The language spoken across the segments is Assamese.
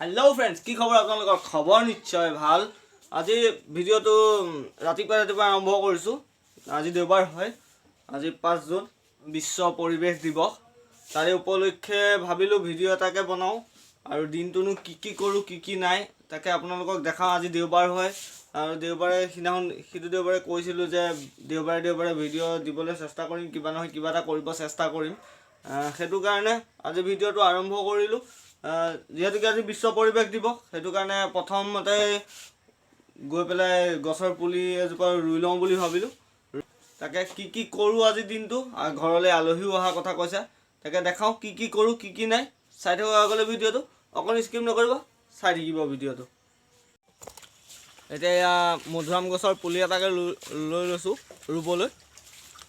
हेलो फ्रेंड्स की खबर आपनलोকৰ खबर निश्चय ভাল আজি ভিডিওটো ৰাতিপুৱা আৰম্ভ কৰিছো আজি দেওবাৰ হয় আজি 5 জুন বিশ্ব পৰিবেশ দিৱস তাৰে উপলক্ষে ভাবিলো ভিডিও এটাকে বনাও আৰু দিনটোনো কি কৰো কি নাই তাকে আপোনালোকক দেখাও আজি দেওবাৰ হয় আৰু দেওবাৰে সিটো দেওবাৰে কৈছিলো যে দেওবাৰে ভিডিও দিবলৈ চেষ্টা কৰিম কিবা নহয় কিবা এটা কৰিব চেষ্টা কৰিম সেইটো কাৰণে আজি ভিডিওটো আৰম্ভ কৰিলো যেহেতু আজি বিশ্ব পৰিবেশ দিৱস সেইটো কাৰণে প্ৰথমতে গৈ পেলাই গছৰ পুলি এজোপা ৰুই লওঁ বুলি ভাবিলো তাকে কি কৰো আজি দিনটো ঘৰলৈ আলহীও অহা কথা কৈছে তাকে দেখাও কি কৰো কি নাই চাই থাকক আগলৈ ভিডিওটো অকল স্কিপ নকৰিব চাই থাকিব ভিডিওটো এতিয়া মধুৰাম গছৰ পুলি এটাকে লৈ লৈছো ৰুবলৈ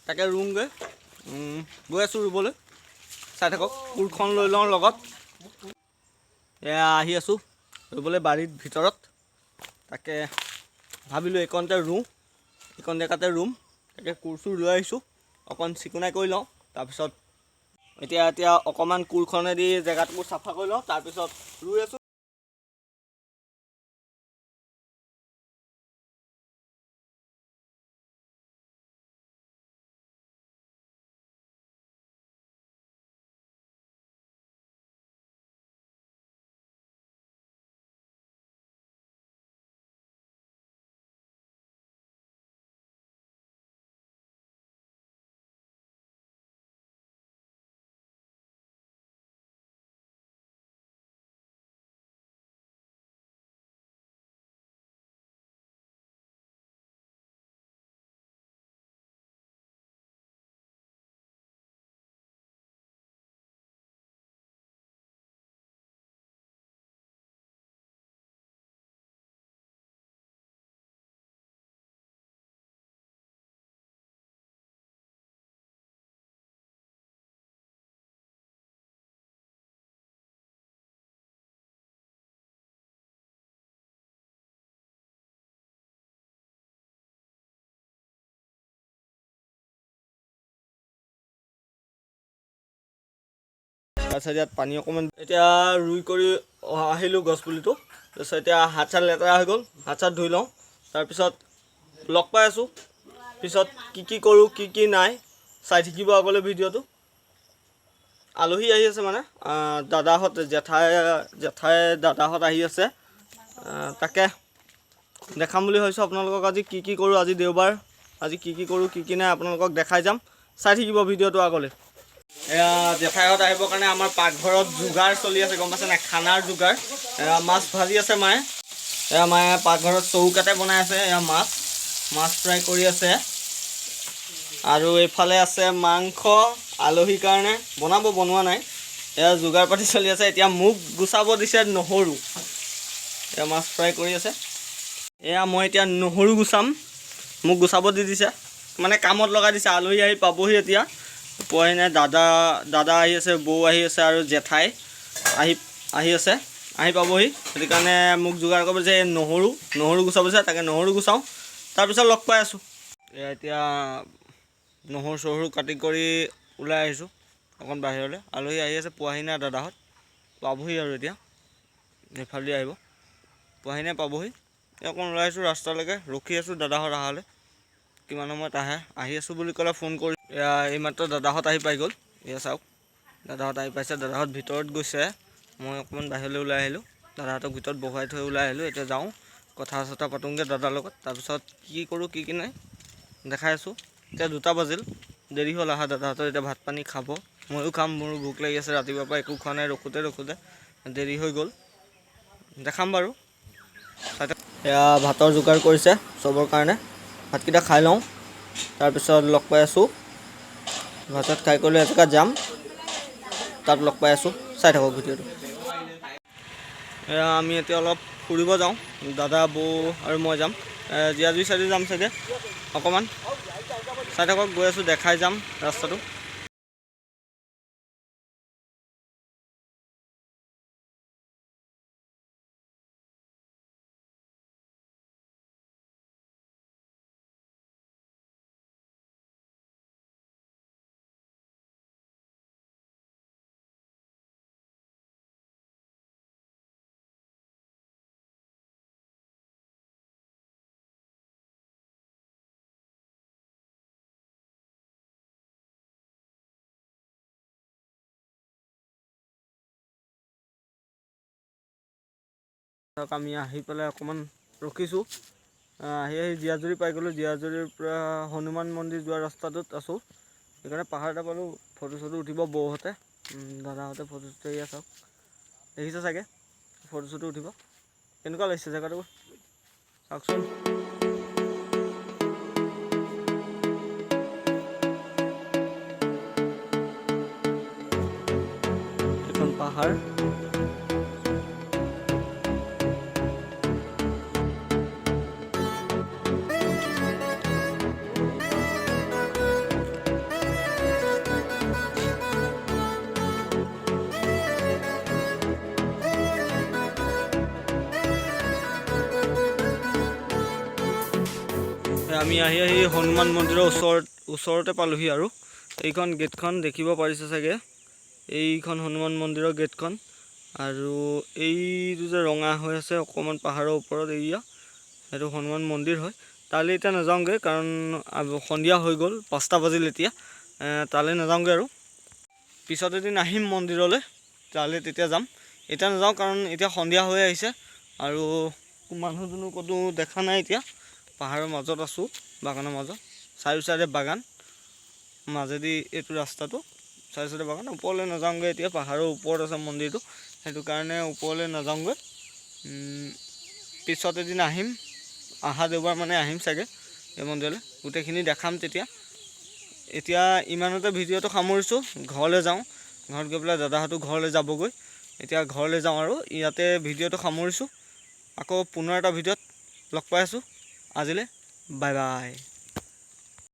তাকে ৰুমগৈ গৈ আছো ৰুবলৈ চাই থাকক কোৰখন লৈ লওঁ লগত আহি আছো ৰুবলৈ বাৰীৰ ভিতৰত তাকে ভাবিলো এইকণতে ৰুম এইকণ জেগাতে ৰুম তাকে কোৰচুৰ লৈ আহিছোঁ অকণ চিকুণাই কৰি লওঁ তাৰপিছত এতিয়া অকণমান কোৰখনেদি জেগাটো চাফা কৰি লওঁ তাৰপিছত ৰুই আছোঁ তাৰপিছত ইয়াত পানী অকণমান এতিয়া ৰুই কৰি আহিলোঁ গছপুলিটো তাৰপিছত এতিয়া হাত চাত লেতেৰা হৈ গ'ল হাত চাত ধুই লওঁ তাৰপিছত লগ পাই আছোঁ পিছত কি কৰোঁ কি নাই চাই থাকিব আগলৈ ভিডিঅ'টো আলহী আহি আছে মানে দাদাহঁত জেঠাই দাদাহঁত আহি আছে তাকে দেখাম বুলি ভাবিছোঁ আপোনালোকক আজি কি কৰোঁ আজি দেওবাৰ আজি কি কৰোঁ কি নাই আপোনালোকক দেখাই যাম চাই থাকিব ভিডিঅ'টো আগলৈ জেঠাইহঁত আহিবৰ কাৰণে আমাৰ পাকঘৰত যোগাৰ চলি আছে গম পাইছে নাই খানাৰ যোগাৰ মাছ ভাজি আছে মায়ে পাকঘৰত চৌকাতে বনাই আছে মাছ ফ্ৰাই কৰি আছে আৰু এইফালে আছে মাংস আলহীৰ কাৰণে বনোৱা নাই যোগাৰ পাতি চলি আছে এতিয়া মোক গুচাব দিছে নহৰু মাছ ফ্ৰাই কৰি আছে মই এতিয়া নহৰু গুচাম মোক গুচাব দি দিছে মানে কামত লগাই দিছে আলহী আহি পাবহি এতিয়া পোৱাহি নাই দাদা আহি আছে বৌ আহি আছে আৰু জেঠাই আহি আছে আহি পাবহি সেইটো কাৰণে মোক যোগাৰ কৰিব যে নহৰু গুচাব দিছে তাকে নহৰু গুচাওঁ তাৰপিছত লগ পাই আছোঁ এতিয়া নহৰু চহৰু কাটি কৰি ওলাই আহিছোঁ অকণ বাহিৰলৈ আলহী আহি আছে পোৱাহি নাই দাদাহঁত পাবহি আৰু এতিয়া এইফালেদি আহিব পোৱাহি নাই পাবহি অকণ ওলাই আহিছোঁ ৰাস্তালৈকে ৰখি আছোঁ দাদাহঁত অহালৈ কিমান সময়ত আহি আছোঁ বুলি ক'লে ফোন কৰি এইমাত্ৰ দাদাহঁত আহি পাই গ'ল চাওক দাদাহঁত আহি পাইছে দাদাহঁত ভিতৰত গৈছে মই অকণমান বাহিৰলৈ ওলাই আহিলোঁ দাদাহঁতক ভিতৰত বহুৱাই থৈ ওলাই আহিলোঁ এতিয়া যাওঁ কথা চথা পাতোঁগৈ দাদাৰ লগত তাৰপিছত কি কৰোঁ কি নাই দেখাই আছোঁ এতিয়া 2টা বাজিল দেৰি হ'ল অহা দাদাহঁতৰ এতিয়া ভাত পানী খাব ময়ো খাম মোৰো ভোক লাগি আছে ৰাতিপুৱাৰ পৰা একো খোৱা নাই ৰখোতে দেৰি হৈ গ'ল দেখাম বাৰু এয়া ভাতৰ যোগাৰ কৰিছে চবৰ কাৰণে ভাতকেইটা খাই লওঁ তাৰপিছত লগ পাই আছোঁ ভাত খাই কৰি এজেগাত যাম তাত লগ পাই আছোঁ চাই থাকক ভিডিঅ'টো আমি এতিয়া অলপ ফুৰিব যাওঁ দাদা বৌ আৰু মই যাম জীয়াজুৰি চাইডে যাম চাগে অকণমান চাই থাকক গৈ আছোঁ দেখাই যাম ৰাস্তাটো আমি আহি পেলাই অকণমান ৰখিছোঁ। আহি জীয়াজুৰি পাই গ'লোঁ। জীয়াজুৰিৰ পৰা হনুমান মন্দিৰ যোৱা ৰাস্তাটোত আছোঁ। সেইকাৰণে পাহাৰ এটা পালোঁ, ফটো চটো উঠিব বৌহঁতে, দাদাহঁতে ফটো চটো এয়া চাওক, দেখিছে চাগে, ফটো চটো উঠিব। কেনেকুৱা লাগিছে জেগাটো চাওকচোন। এখন পাহাৰ, আমি আহি হনুমান মন্দিৰৰ ওচৰতে পালোহি। আৰু এইখন গেটখন দেখিব পাৰিছে চাগে, এইখন হনুমান মন্দিৰৰ গেটখন। আৰু এইটো যে ৰঙা হৈ আছে অকণমান পাহাৰৰ ওপৰত এৰিয়া, সেইটো হনুমান মন্দিৰ হয়। তালৈ এতিয়া নাযাওঁগৈ, কাৰণ সন্ধিয়া হৈ গ'ল, 5টা বাজিল এতিয়া। তালৈ নাযাওঁগৈ আৰু পিছত এদিন আহিম মন্দিৰলৈ, তালৈ তেতিয়া যাম। এতিয়া নাযাওঁ, কাৰণ এতিয়া সন্ধিয়া হৈ আহিছে আৰু মানুহ দুনুহ ক'তো দেখা নাই। এতিয়া পাহাৰৰ মাজত আছোঁ, বাগানৰ মাজত, চাৰিও চাইডে বাগান, মাজেদি এইটো ৰাস্তাটো, চাইডে চাইডে বাগান। ওপৰলৈ নাযাওঁগৈ এতিয়া, পাহাৰৰ ওপৰত আছে মন্দিৰটো, সেইটো কাৰণে ওপৰলৈ নাযাওঁগৈ। পিছত এদিন আহিম, অহা দেওবাৰ মানে আহিম চাগে এই মন্দিৰলৈ, গোটেইখিনি দেখাম তেতিয়া। এতিয়া ইমানতে ভিডিঅ'টো সামৰিছোঁ, ঘৰলৈ যাওঁ। ঘৰত গৈ পেলাই দাদাহঁতো ঘৰলৈ যাবগৈ। এতিয়া ঘৰলৈ যাওঁ আৰু ইয়াতে ভিডিঅ'টো সামৰিছোঁ। আকৌ পুনৰ এটা ভিডিঅ'ত লগ পাই আছোঁ। আজিলৈ বাই বাই।